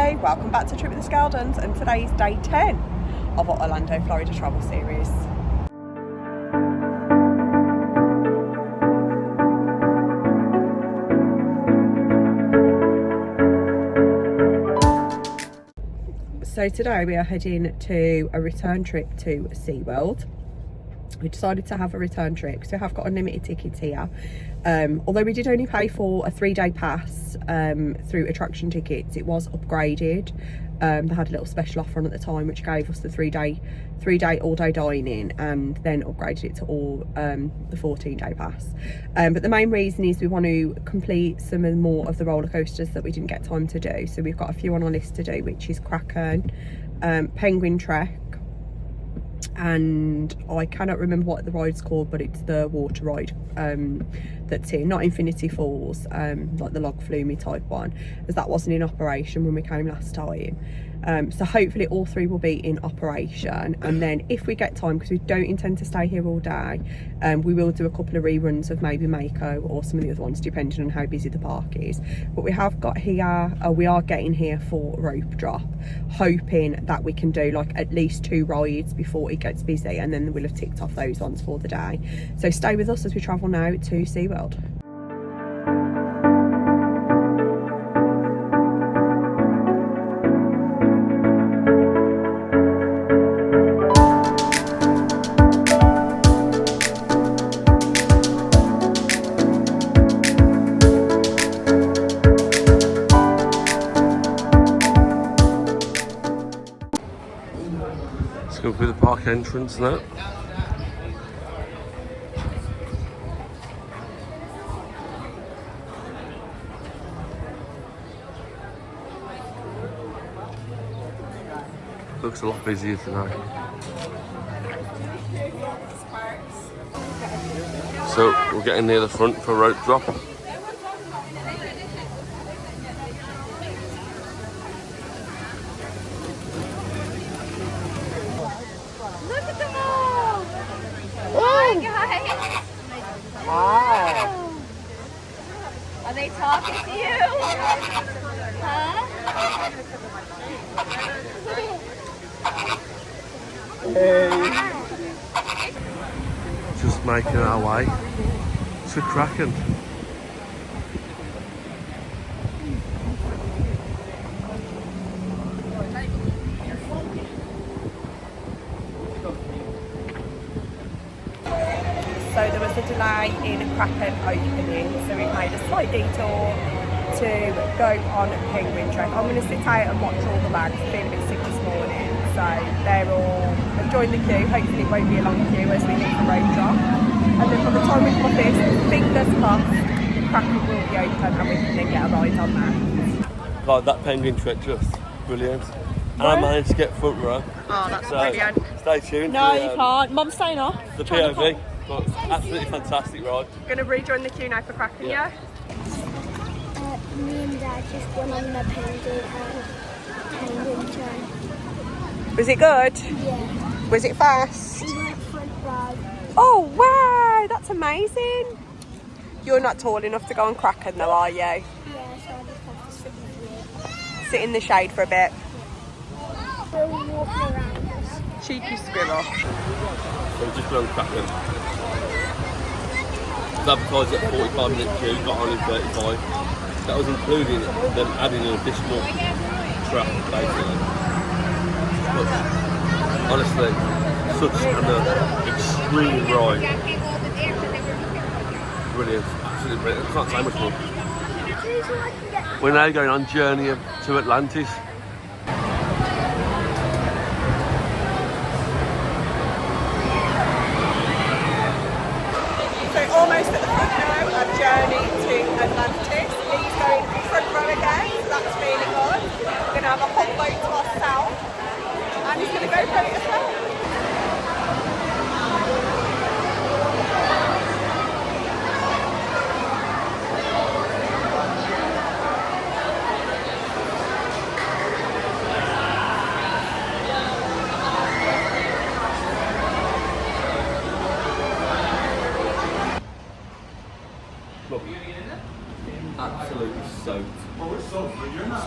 Hey, welcome back to Trip with the Skeldons, and today's day 10 of our Orlando, Florida travel series. So today we are heading to a return trip to SeaWorld. We decided to have a return trip because we have got unlimited tickets here. Although we did only pay for a 3-day pass through attraction tickets, it was upgraded. They had a little special offer on at the time which gave us the 3-day all-day dining, and then upgraded it to all the 14-day pass. But the main reason is we want to complete some more of the roller coasters that we didn't get time to do. So we've got a few on our list to do, which is Kraken, Penguin Trek, and I cannot remember what the ride's called, but it's the water ride that's here, not Infinity Falls, like the log flume type one, as that wasn't in operation when we came last time. So hopefully all 3 will be in operation, and then if we get time, because we don't intend to stay here all day, we will do a couple of reruns of maybe Mako or some of the other ones, depending on how busy the park is. But we have got here, we are getting here for rope drop, hoping that we can do like at least 2 rides before it gets busy, and then we'll have ticked off those ones for the day. So stay with us as we travel now to SeaWorld. Let's go through the park entrance now. Looks a lot busier tonight. So we're getting near the front for rope drop. Look at them all! Oh, guys! Wow. Are they talking to you? Huh? Just making our way to Kraken. So there was a delay in Kraken opening, so we've made a slight detour to go on Penguin Trek. I'm going to sit out and watch all the lads. Feeling a bit sick this morning, so they're all joined the queue. Hopefully it won't be a long queue as we leave the road drop. And then by the time we come up this, fingers crossed, Kraken will be open and we can then get a ride on that. God, that Penguin Trek just brilliant. And I managed to get front row. Oh, that's So brilliant. stay tuned. No, to, you can't. Mum's staying off. The POV. But absolutely fantastic ride. Going to rejoin the queue now for Kraken, yeah? Me and Dad just went on the penguin train. Was it good? Yeah. Was it fast? We went front row. Oh, wow, that's amazing. You're not tall enough to go on Kraken though, are you? Yeah, so I just have to sit in the Sit in the shade for a bit. We're walking around us. Cheeky squirrel. So we've just gone Kraken. It was advertised at 45-minute queue, got on in 35. That was including them adding an additional track, basically. But honestly, such an extreme ride. Brilliant, absolutely brilliant. I can't say much more. We're now going on journey to Atlantis. So almost at the front now, our journey to Atlantis. Lee's going front row again, so that's really good. We're going to have a whole boat to ourselves, and he's going to go for it as well. Look, absolutely soaked.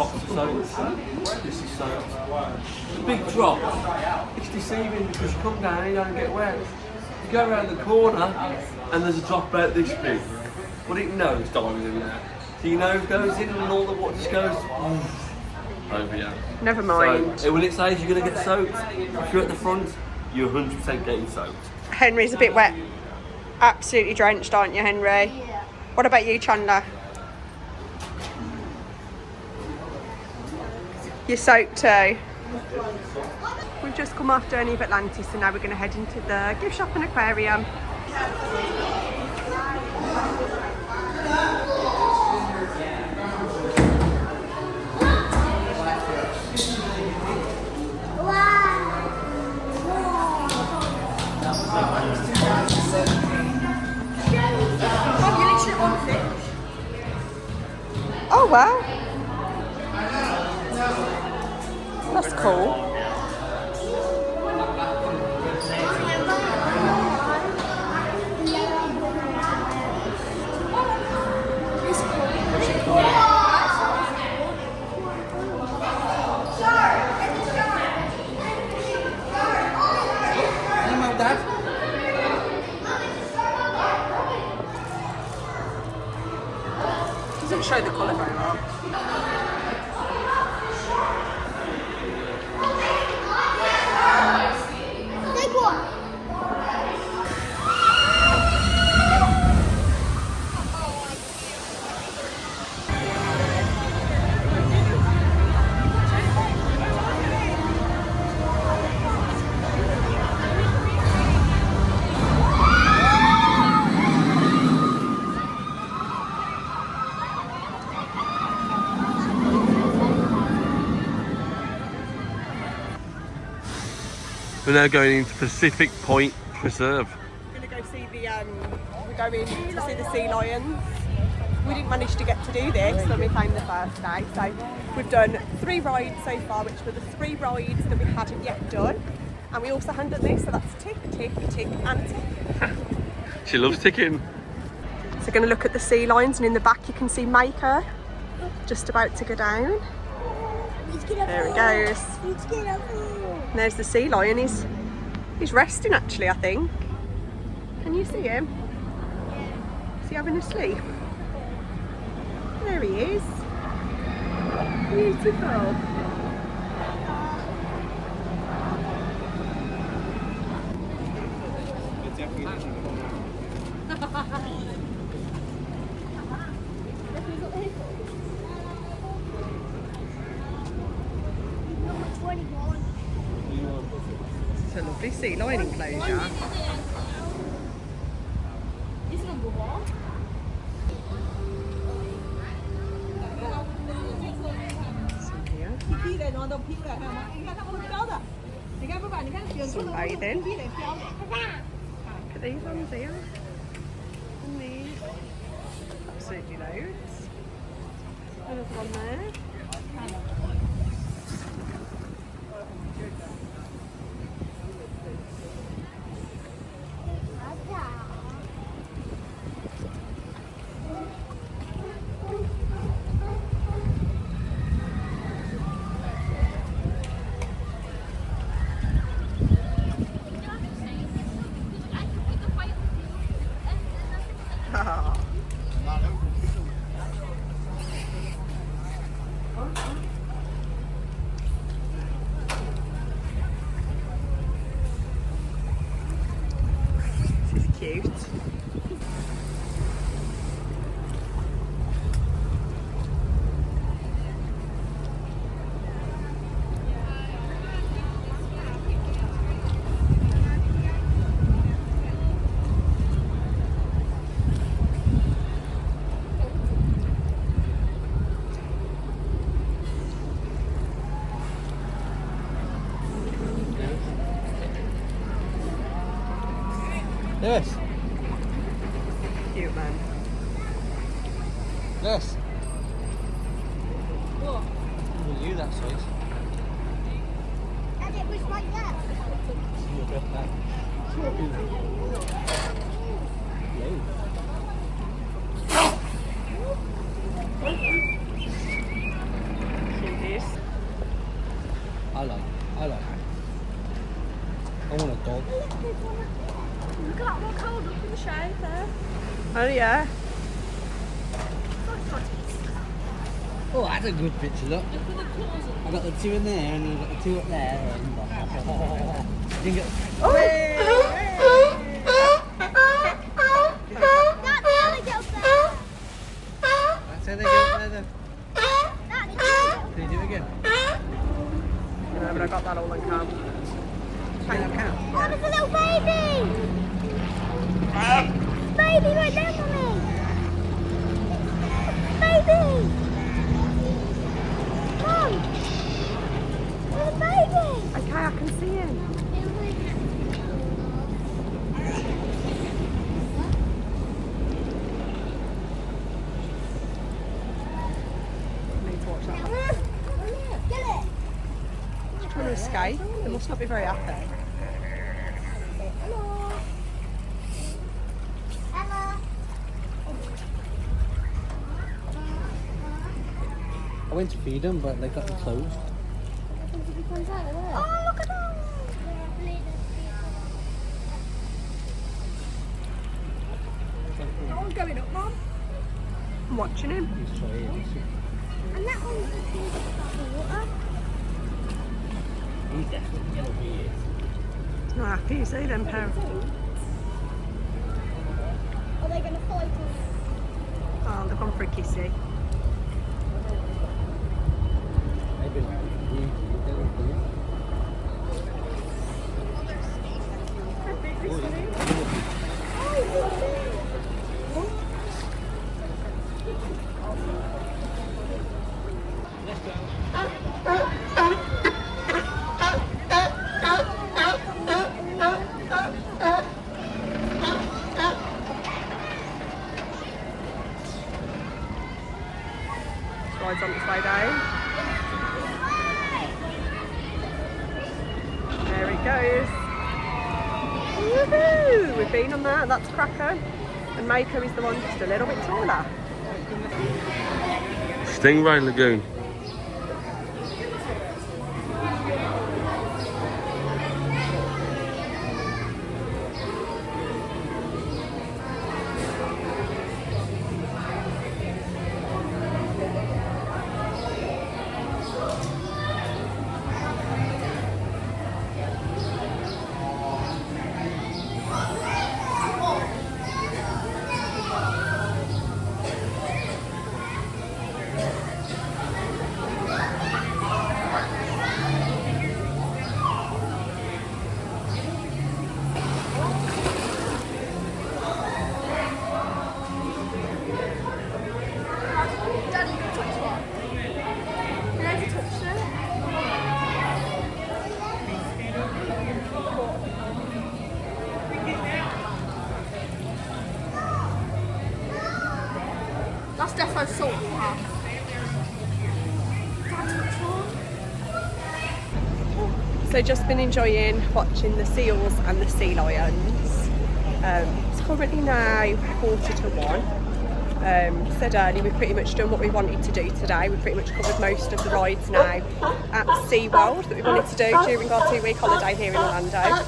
drops are soaked. This is soaked. The big drop, it's deceiving because you come down and you don't get wet. You go around the corner and there's a drop about this big. But it knows diving in there. So your nose goes in and all the water just goes over you. Never mind. So when it says you're going to get soaked, if you're at the front, you're 100% getting soaked. Henry's a bit wet. Absolutely drenched, aren't you, Henry? Yeah. What about you, Chandler? You're soaked too. We've just come off Journey of Atlantis and now we're going to head into the gift shop and aquarium. Oh wow, that's cool. Doesn't show the colour very well. Big one. We're now going into Pacific Point Preserve. We're going to go see we're going to see the sea lions. We didn't manage to get to do this when we came the first day, so we've done 3 rides so far, which were the 3 rides that we hadn't yet done, and we also hadn't done this, so that's tick, tick, tick and tick. She loves ticking. So we're going to look at the sea lions, and in the back you can see Maker just about to go down. There he goes. And there's the sea lion. He's resting actually, I think. Can you see him? Is he having a sleep? There he is. Beautiful. It's a lovely sea lion enclosure. Sunbathing. Look at these ones here. And these. Absolutely loads. Another one there. This is cute. Yes. Cute man. Yes. What? You that size. And it was like that. I like it. I want a dog. Look at that one cold up in the shade there. Oh yeah. Oh, that's a good picture, look. I got the two in there and I got the two up there. You get... Oh. That's how they go up there then. Can you do it again? No, but I got that all on cam. Can I count? Oh, there's a little baby! Baby right there, Mummy! Baby! Mum! There's a baby! Okay, I can see him. I need to watch that. Get it! Just trying to escape. They must not be very happy. Hello! Emma! I went to feed them, but they got them closed. Oh, look at that! Oh, I'm going up, Mum. I'm watching him. He's trying. And that one's the water. He's definitely going to be here. He's not happy, you see them pair. Are they going to fight us? Oh, they've gone for a kissy. Maybe like you Rides on its way down. There it goes. Woohoo! We've been on that, that's Cracker. And Mako is the one just a little bit taller. Stingray Lagoon. Daddy, you touch one. You know to touch them. That's defo salt. So just been enjoying watching the seals and the sea lions. It's currently now 1:45. Said earlier, we've pretty much done what we wanted to do today. We've pretty much covered most of the rides now at SeaWorld that we wanted to do during our 2-week holiday here in Orlando.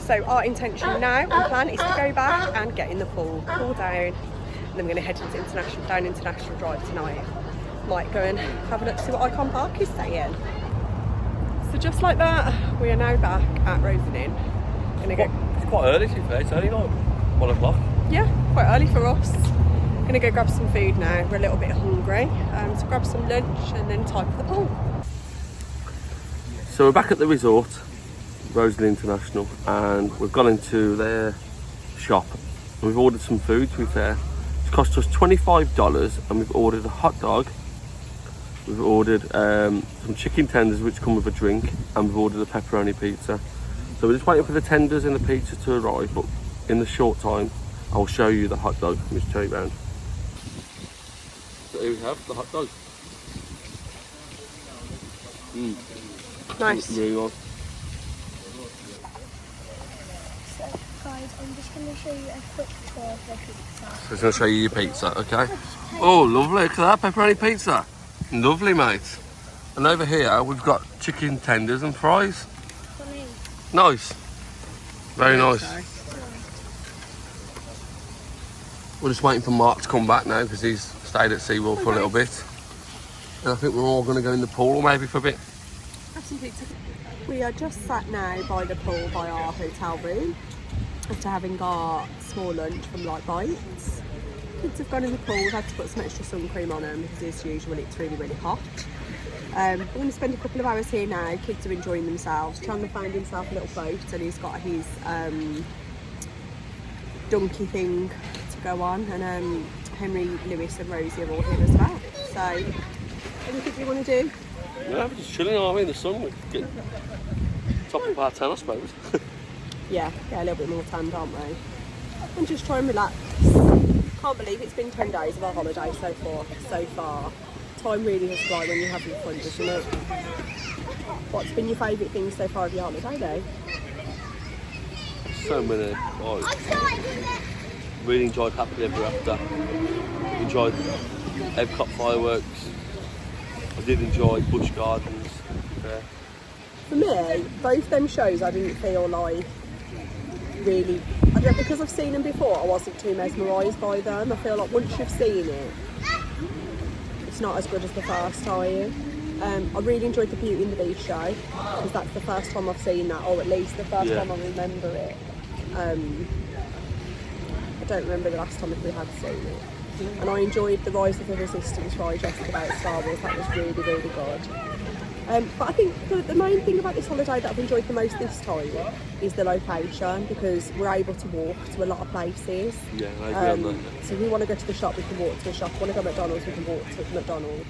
So our intention now and plan is to go back and get in the pool, cool down, and then we're going to head into International Drive tonight. Might go and have a look, see what Icon Park is saying. So just like that, we are now back at Rosen Inn. It's quite early to be fair, it's only like 1 o'clock. Yeah, quite early for us. Gonna go grab some food now. We're a little bit hungry. So grab some lunch and then time for the pool. So we're back at the resort, Rosen International, and we've gone into their shop and we've ordered some food. To be fair, it's cost us $25 and we've ordered a hot dog. We've ordered some chicken tenders which come with a drink, and we've ordered a pepperoni pizza. So we're just waiting for the tenders and the pizza to arrive, but in the short time I'll show you the hot dog. Let me just turn it round. So here we have the hot dog. Nice. Really nice. So, guys, I'm just going to show you a quick tour of the pizza. So I'm going to show you your pizza, okay? Oh, lovely. Look at that pepperoni pizza. Lovely, mate. And over here, we've got chicken tenders and fries. For me. Nice. Very nice. So, We're just waiting for Mark to come back now because he's stayed at SeaWorld for a little bit. And I think we're all going to go in the pool maybe for a bit. we are just sat now by the pool by our hotel room after having got small lunch from Light Bites. Kids have gone in the pool. We've had to put some extra sun cream on them because as usual it's really, really hot. We're going to spend a couple of hours here now. Kids are enjoying themselves. Chandler found himself a little boat and he's got his donkey thing to go on, and Henry, Lewis and Rosie are all here as well. So, anything you want to do? Yeah, we're just chilling, aren't we, in the sun? We're getting top of our tan, I suppose. Yeah, a little bit more tanned, aren't we? And just try and relax. Can't believe it's been 10 days of our holiday so far. Time really does fly when you're having fun, doesn't it? What's been your favourite thing so far of your holiday, though? So many. Really enjoyed Happily Ever After. Enjoyed Epcot fireworks. I did enjoy Busch Gardens. For me, both them shows I didn't feel like really, I don't know, because I've seen them before, I wasn't too mesmerised by them. I feel like once you've seen it, it's not as good as the first time. I really enjoyed the Beauty and the Beast show because that's the first time I've seen that, or at least the first time I remember it. I don't remember the last time if we had seen it. And I enjoyed the Rise of the Resistance ride yesterday at Star Wars. That was really, really good. But I think the main thing about this holiday that I've enjoyed the most this time is the location, because we're able to walk to a lot of places. Yeah, I agree on that. So if we want to go to the shop, we can walk to a shop. If we want to go to McDonald's, we can walk to McDonald's.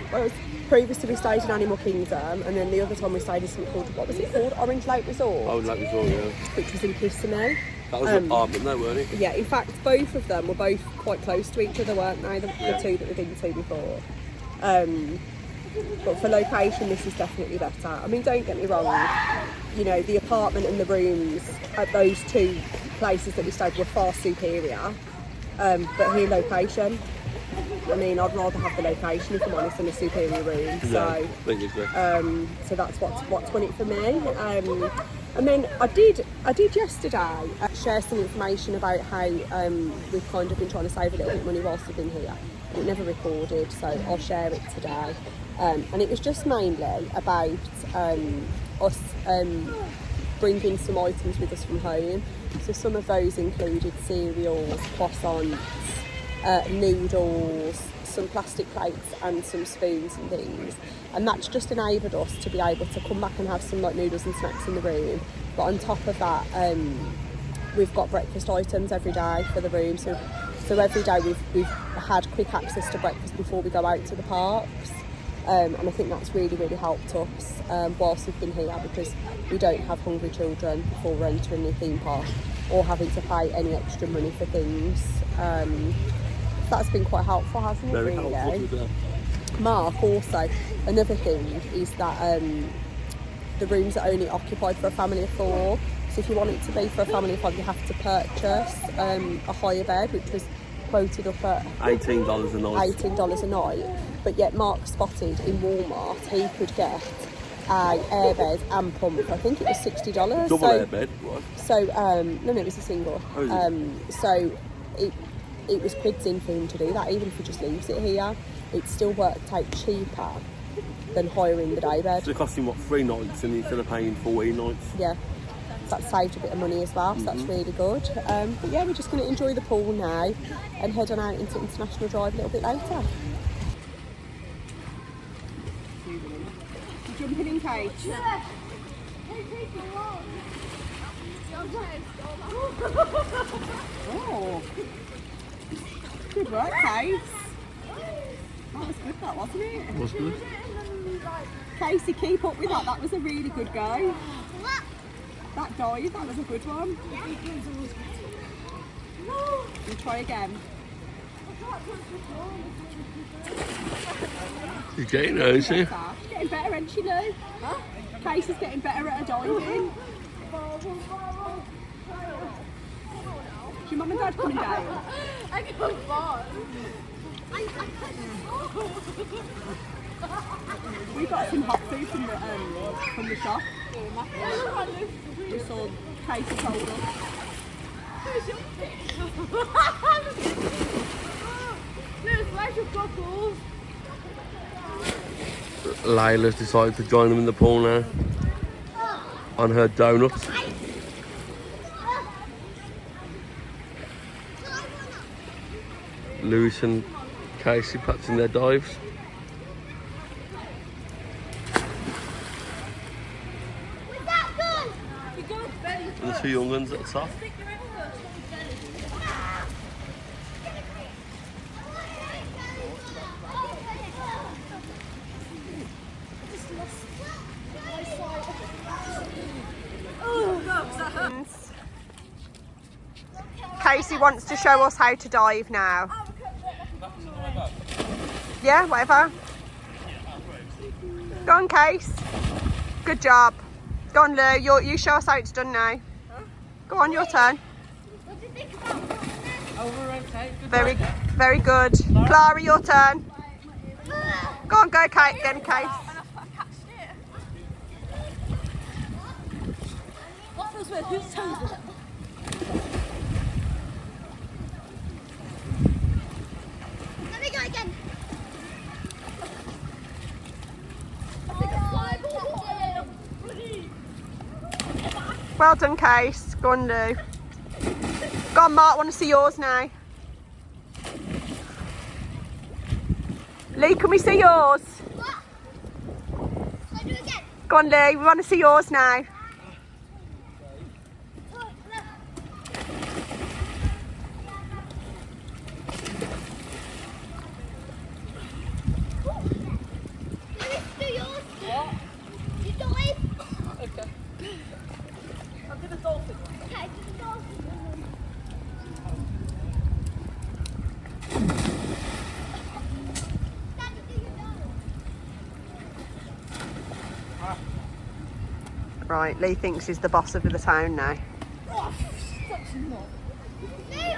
Whereas previously we stayed in Animal Kingdom, and then the other time we stayed in something called, what was it called? Orange Lake Resort? Orange Lake Resort, yeah. Which was in Kissimmee. That was an apartment though, weren't it? Yeah, in fact, both of them were both quite close to each other, weren't they? The two that we've been to before. But for location, this is definitely better. I mean, don't get me wrong, you know, the apartment and the rooms at those two places that we stayed were far superior. But here, location, I mean, I'd rather have the location, if I'm honest, than a superior room. So that's what's won it for me. And then I did yesterday share some information about how we've kind of been trying to save a little bit of money whilst we've been here. It never recorded, so I'll share it today. And it was just mainly about us bringing some items with us from home. So some of those included cereals, croissants, noodles, some plastic plates and some spoons and things. And that's just enabled us to be able to come back and have some like noodles and snacks in the room. But on top of that, we've got breakfast items every day for the room. So every day we've had quick access to breakfast before we go out to the parks. And I think that's really, really helped us whilst we've been here, because we don't have hungry children before we're entering the theme park or having to pay any extra money for things. That's been quite helpful, hasn't it? Very really? helpful. Mark, also, another thing is that the rooms are only occupied for a family of 4. So if you want it to be for a family of 5, you have to purchase a higher bed, which was quoted up at $18 a night. $18 a night. But yet Mark spotted in Walmart he could get a airbed and pump. I think it was $60. Double airbed, what? So no, it was a single. So it was quids in for him to do that. Even if he just leaves it here, it still worked out cheaper than hiring the day bed. So it cost him, what, 3 nights, and instead of paying 14 nights? Yeah, that saved a bit of money as well, so that's really good. But yeah, we're just going to enjoy the pool now and head on out into International Drive a little bit later. You jumping in, Kate? Yeah. Oh, good work, Kate. That was good, that wasn't it? It was good. Casey, keep up with that. That was a really good go. That dive, that was a good one. We'll try again. She's getting there, isn't she? She's getting better, isn't she, Lou? Huh? Casey's getting better at her diving. Is your mum and dad coming down? I can't fall. We got some hot food from the shop. We saw Casey told us. Layla's decided to join them in the pool now. On her donuts. Lewis and Casey practicing their dives. And the two young ones at the top. Casey wants to show us how to dive now. Yeah, whatever. Go on, Case. Good job. Go on, Lou. You show us how it's done now. Go on, your turn. What do you think about Very good. Clara, your turn. Go on, go, Kate. Again, Case. what feels weird? Whose turn is it? Let me go again. Well done, Case. Go on, Lou. Go on, Mark. Want to see yours now? Lee, can we see yours? What? Shall I do it again? Go on, Lee. We want to see yours now. Oh, look. Let me do yours. What? You dive. Okay. I'll do the dolphin one. Okay, do the dolphin one. Daddy, do your dolphin. Right, Lee thinks he's the boss of the town now. Oh, such a knob. Hey,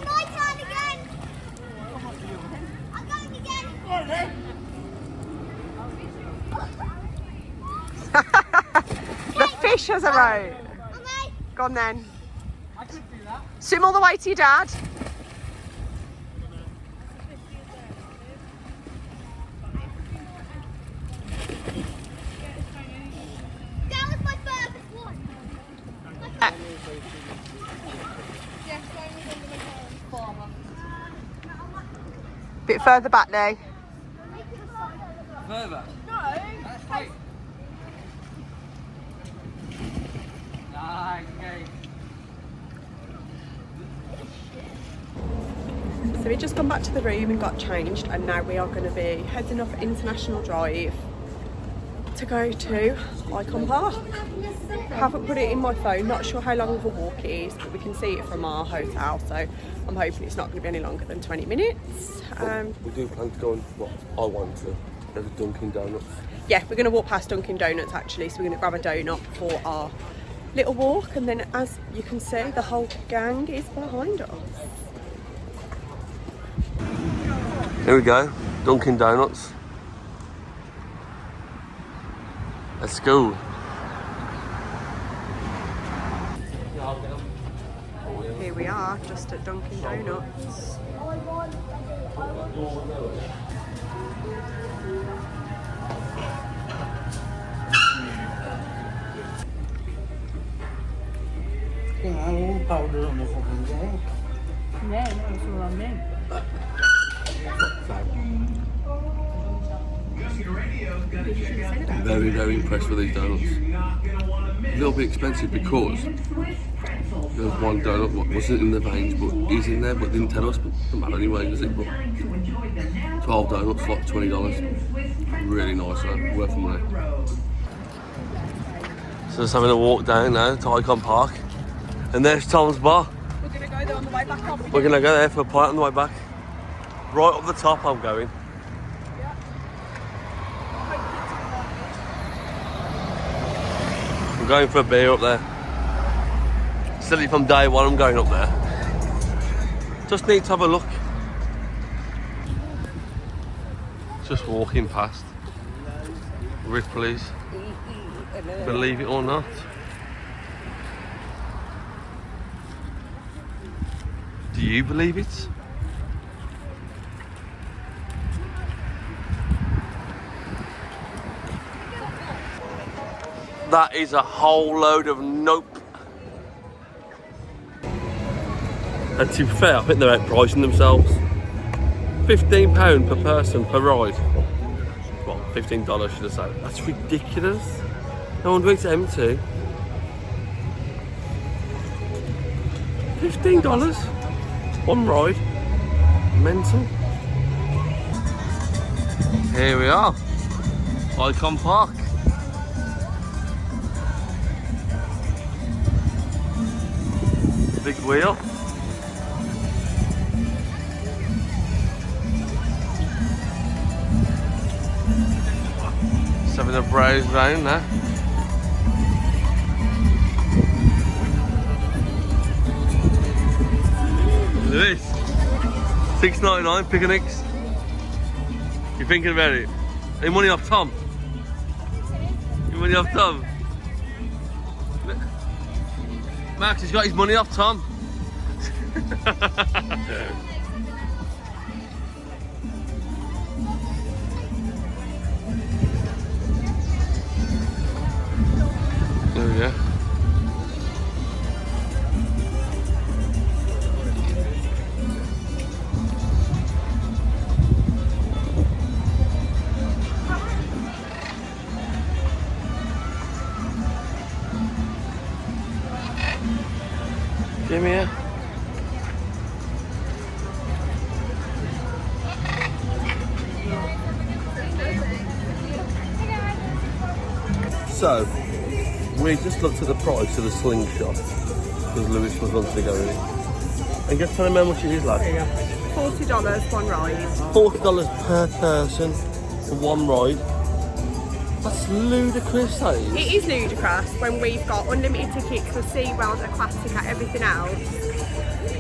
my turn again. I'm going again. The fish has arrived. Okay. Go on then. I could do that. Swim all the way to your dad. That was my furthest one. Bit further back, Lee. Further. That's right. Nice, okay. So we just gone back to the room and got changed, and now we are going to be heading off International Drive to go to Icon Park. Haven't put it in my phone, not sure how long of a walk it is, but we can see it from our hotel, so I'm hoping it's not going to be any longer than 20 minutes. We do plan to go on what I want to. There's a Dunkin Donuts. Yeah, we're going to walk past Dunkin Donuts actually, so we're going to grab a donut for our little walk, and then as you can see, the whole gang is behind us. Here we go, Dunkin Donuts. Let's go. Here we are, just at Dunkin Donuts. Yeah, all powder on the fucking day. Yeah, that's all I meant. Very, very impressed with these donuts. A little bit expensive because there's one donut what wasn't in the veins but is in there, but didn't tell us, but doesn't matter anyway, does it? But 12 donuts, like $20. Really nice, though. Worth the money. So just having a walk down now to Icon Park. And there's Tom's bar. We're going to go there on the way back, aren't we? We're going to go there for a pint on the way back. Right up the top I'm going. I'm going for a beer up there. Silly from day one, I'm going up there. Just need to have a look. Just walking past Ripley's, believe it or not. Do you believe it? That is a whole load of nope. And to be fair, I think they're outpricing themselves. £15 per person per ride. Well, $15 should I say. That's ridiculous. No wonder it's empty. $15? One ride? Mental. Here we are. Icon Park. Big wheel. Just having a browse round there. Look at this. $6.99 picnics. You thinking about it? Any money off Tom? Any money off Tom? Max has got his money off Tom. There we go. Give me a. So, we just looked at the price of the slingshot because Lewis was wanting to go in it. And just tell him how much it is, lad. $40 one ride. $40 per person for one ride. That's ludicrous, that is. It is ludicrous when we've got unlimited tickets for SeaWorld, Aquatica, everything else.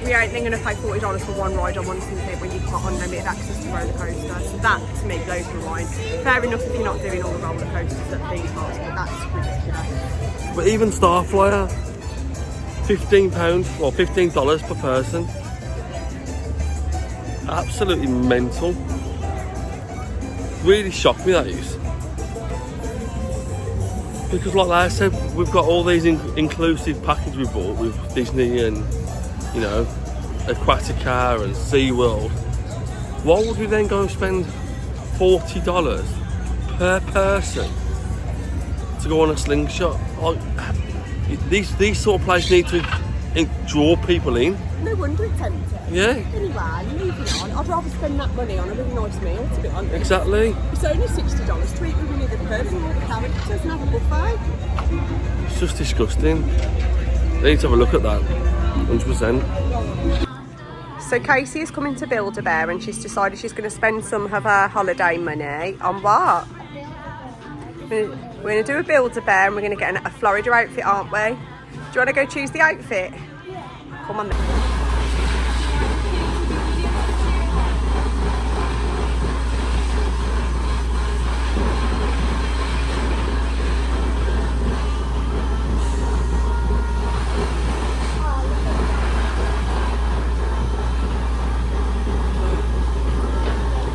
We ain't then going to pay $40 for one ride on one ticket when you've got unlimited access to roller coasters. So that, to me, blows my mind. Fair enough if you're not doing all the roller coasters at theme parks, but that's ridiculous. But even Starflyer, £15, well $15 per person. Absolutely mental. Really shocked me, that is. Because like I said, we've got all these inclusive packages we bought with Disney and, you know, Aquatica and SeaWorld. Why would we then go and spend $40 per person to go on a slingshot? Like, these sort of places need to draw people in. No wonder it's empty. Yeah. Anyway, moving on. I'd rather spend that money on a really nice meal, to be honest. Exactly. It's only $60 to eat with Winnie the Pooh and all the characters and have a buffet. It's just disgusting. They need to have a look at that. 100%. So Casey is coming to Build-A-Bear and she's decided she's going to spend some of her holiday money on what? We're going to do a Build-A-Bear and we're going to get a Florida outfit, aren't we? Do you want to go choose the outfit? Come on then.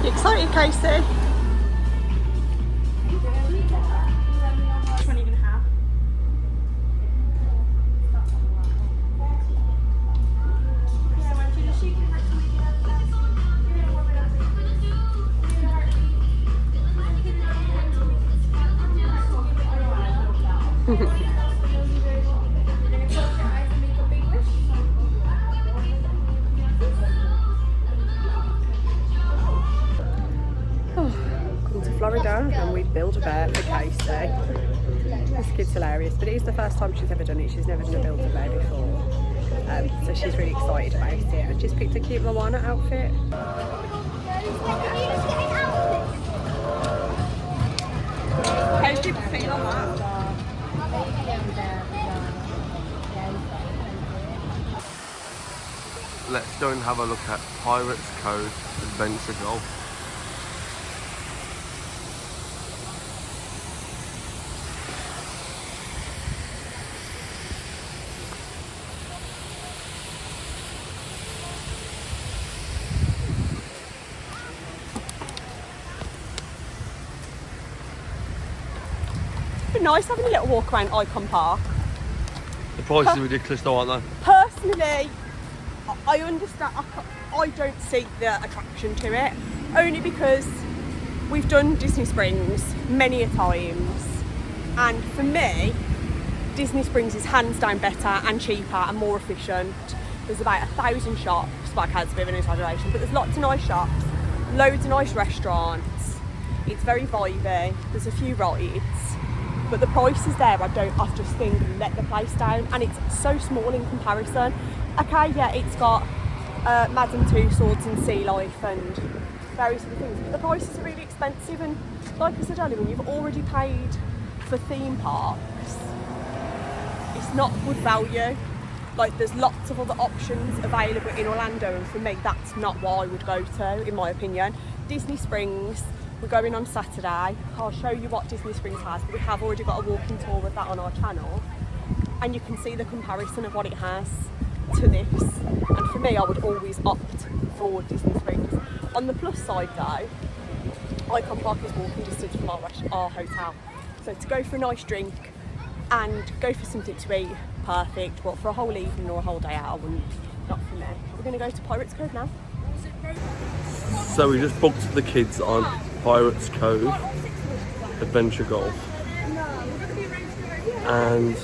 Excited, Casey? Which one are you going to have? Florida and we Build-A-Bear for Casey. This kid's hilarious, but it is the first time she's ever done it. She's never done a Build-A-Bear before, so she's really excited about it. And she's picked a cute Moana outfit. How do you feel on that? let's go and have a look at Pirates Cove Adventure Golf. It's been nice having a little walk around Icon Park. The prices are ridiculous though, aren't they? Personally, I understand. I don't see the attraction to it, only because we've done Disney Springs many a times, and for me, Disney Springs is hands down better and cheaper and more efficient. There's about 1,000 shops, but I can't a bit of an exaggeration, but there's lots of nice shops, loads of nice restaurants. It's very vibey. There's a few rides. But the prices there, I've just think let the place down, and it's so small in comparison. Okay, yeah, it's got Madame Tussauds and Sea Life and various other things, but the prices are really expensive, and like I said earlier, when you've already paid for theme parks, it's not good value. Like, there's lots of other options available in Orlando, and for me, that's not what I would go to, in my opinion. Disney Springs, we're going on Saturday. I'll show you what Disney Springs has, but we have already got a walking tour with that on our channel, and you can see the comparison of what it has to this. And for me, I would always opt for Disney Springs. On the plus side though, Icon Park is walking distance from our hotel, so to go for a nice drink and go for something to eat, perfect, but for a whole evening or a whole day out, I wouldn't. Not for me. We're going to go to Pirates Cove now. So we just booked the kids on Pirates Cove Adventure Golf, and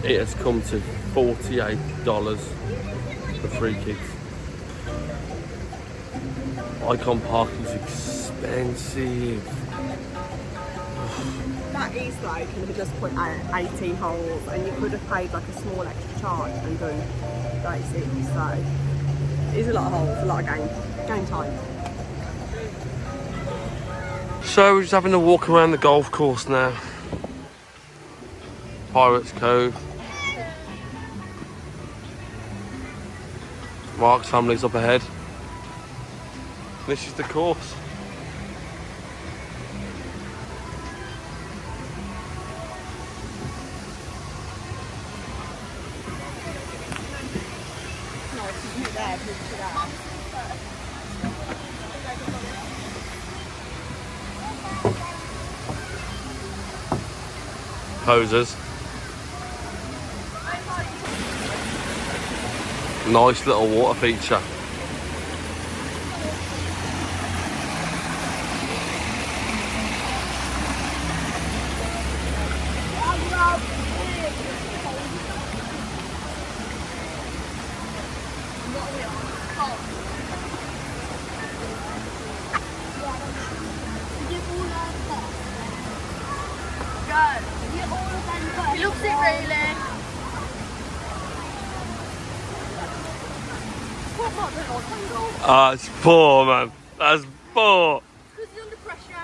it has come to $48 for 3 kids. Icon Park is expensive. That is like, you could just put out 18 holes, and you could have paid like a small extra charge and done 36, so it is a lot of holes, a lot of game time. So we're just having a walk around the golf course now. Pirates Cove. Mark's family's up ahead. This is the course. Posers. Nice little water feature. He looks it really. It's poor, man. That's poor. Because he's under pressure.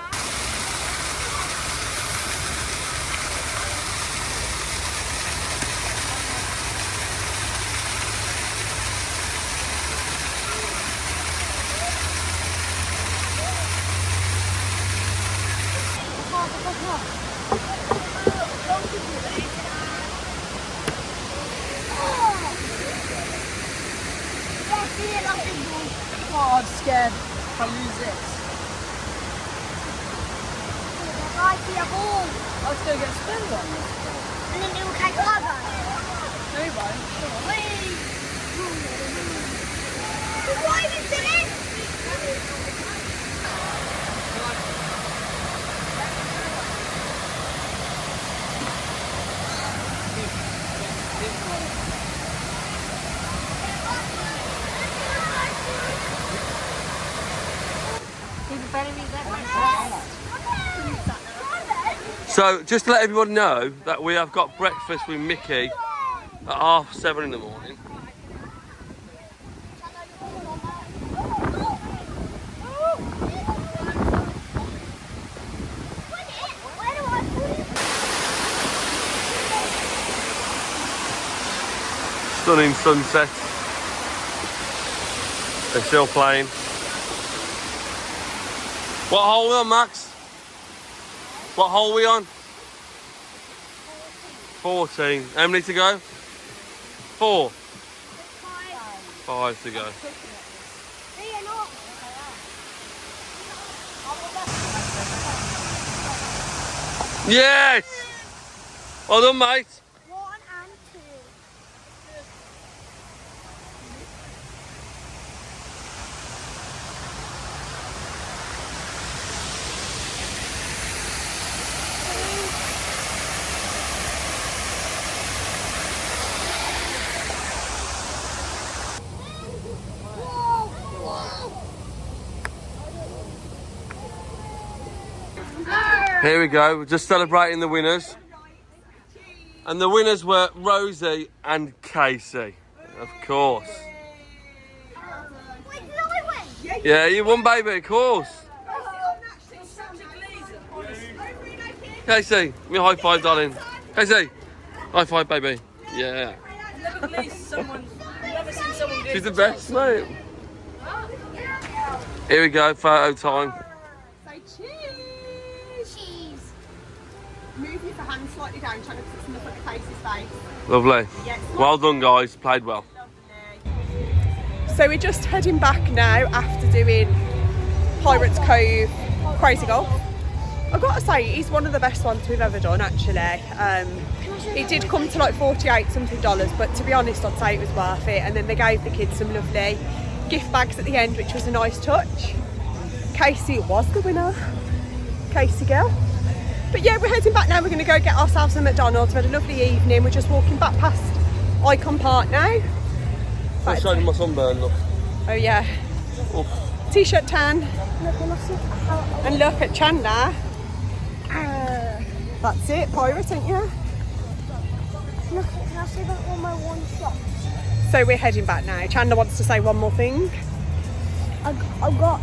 Oh, I'm scared if I lose this. Right, be a ball. I was going to get spins on this. And then it will take over. No, it won't. Why is it finished? So just to let everyone know that we have got breakfast with Mickey at 7:30 in the morning. Stunning sunset. They're still playing. What hole are we on, Max? What hole are we on? 14. How many to go? 4. 5 to go. Yes! Well done, mate. 1 and 2. Here we go, we're just celebrating the winners. And the winners were Rosie and Casey, of course. Wait, did I win? Yeah, you won, baby, of course. Casey, give me a high five, darling. Casey, high five, baby. Yeah. She's the best, mate. Here we go, photo time. Say cheese. Cheese. Move your hand slightly down, trying to put some up at the Casey's face. Lovely. Yes. Well done, guys. Played well. So we're just heading back now after doing Pirates Cove Crazy Golf. I've got to say, it's one of the best ones we've ever done, actually. It did come to like $48 something, but to be honest, I'd say it was worth it. And then they gave the kids some lovely gift bags at the end, which was a nice touch. Casey was the winner. Casey girl. But yeah, we're heading back now. We're going to go get ourselves a McDonald's. We had a lovely evening. We're just walking back past Icon Park now. I'm showing my sunburn, look. Oh yeah. Oof. T-shirt tan. And look at Chandler. That's it, pirate, ain't you? Look, can I see that on my one shot? So we're heading back now. Chandler wants to say one more thing. I got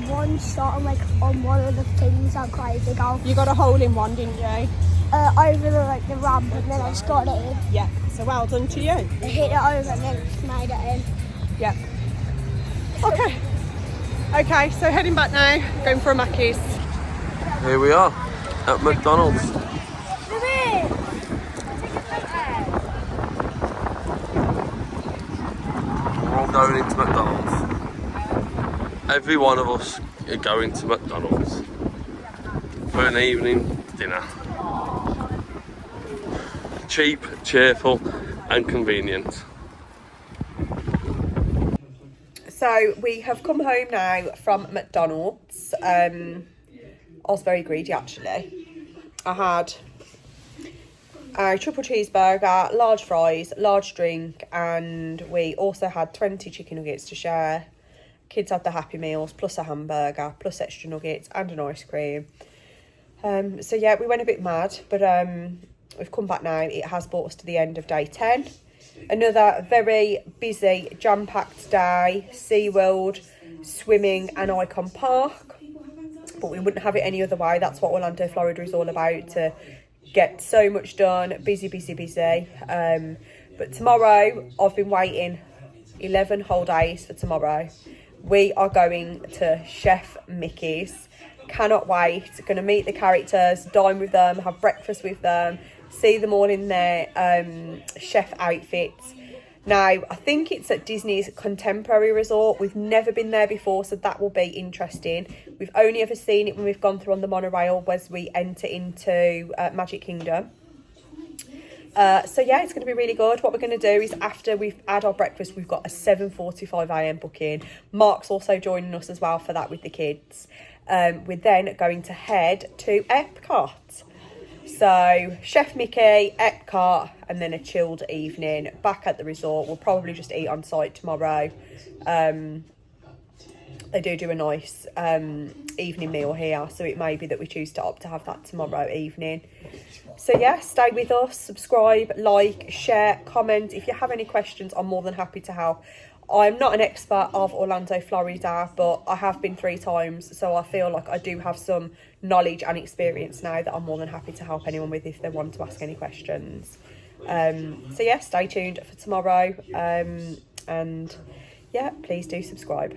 one shot on one of the things at Crazy Golf. You got a hole in one, didn't you? Over the ramp, and then I just got it in. Yeah. So well done to you. I hit it over and then just made it in. Yeah. Okay. Okay, so heading back now, going for a Mackey's. Here we are at McDonald's. We're all going into McDonald's. Every one of us are going to McDonald's for an evening dinner. Cheap, cheerful and convenient. So we have come home now from McDonald's. I was very greedy, actually. I had a triple cheeseburger, large fries, large drink, and we also had 20 chicken nuggets to share. Kids had the Happy Meals, plus a hamburger, plus extra nuggets and an ice cream. So yeah, we went a bit mad, but we've come back now. It has brought us to the end of day 10. Another very busy, jam-packed day. SeaWorld, swimming and Icon Park. But we wouldn't have it any other way. That's what Orlando, Florida is all about, to get so much done. Busy, busy, busy. But tomorrow, I've been waiting 11 whole days for tomorrow. We are going to Chef Mickey's. Cannot wait. Going to meet the characters, dine with them, have breakfast with them, see them all in their chef outfits. Now, I think it's at Disney's Contemporary Resort. We've never been there before, so that will be interesting. We've only ever seen it when we've gone through on the monorail as we enter into Magic Kingdom. So yeah, it's going to be really good. What we're going to do is, after we've had our breakfast, we've got a 7:45 a.m. booking. Mark's also joining us as well for that with the kids. We're then going to head to Epcot. So Chef Mickey, Epcot, and then a chilled evening back at the resort. We'll probably just eat on site tomorrow. They do a nice evening meal here, so it may be that we choose to opt to have that tomorrow evening. So yeah, stay with us, subscribe, like, share, comment. If you have any questions, I'm more than happy to help. I'm not an expert of Orlando, Florida, but I have been 3 times, so I feel like I do have some knowledge and experience now that I'm more than happy to help anyone with if they want to ask any questions. So yeah, stay tuned for tomorrow, and yeah, please do subscribe.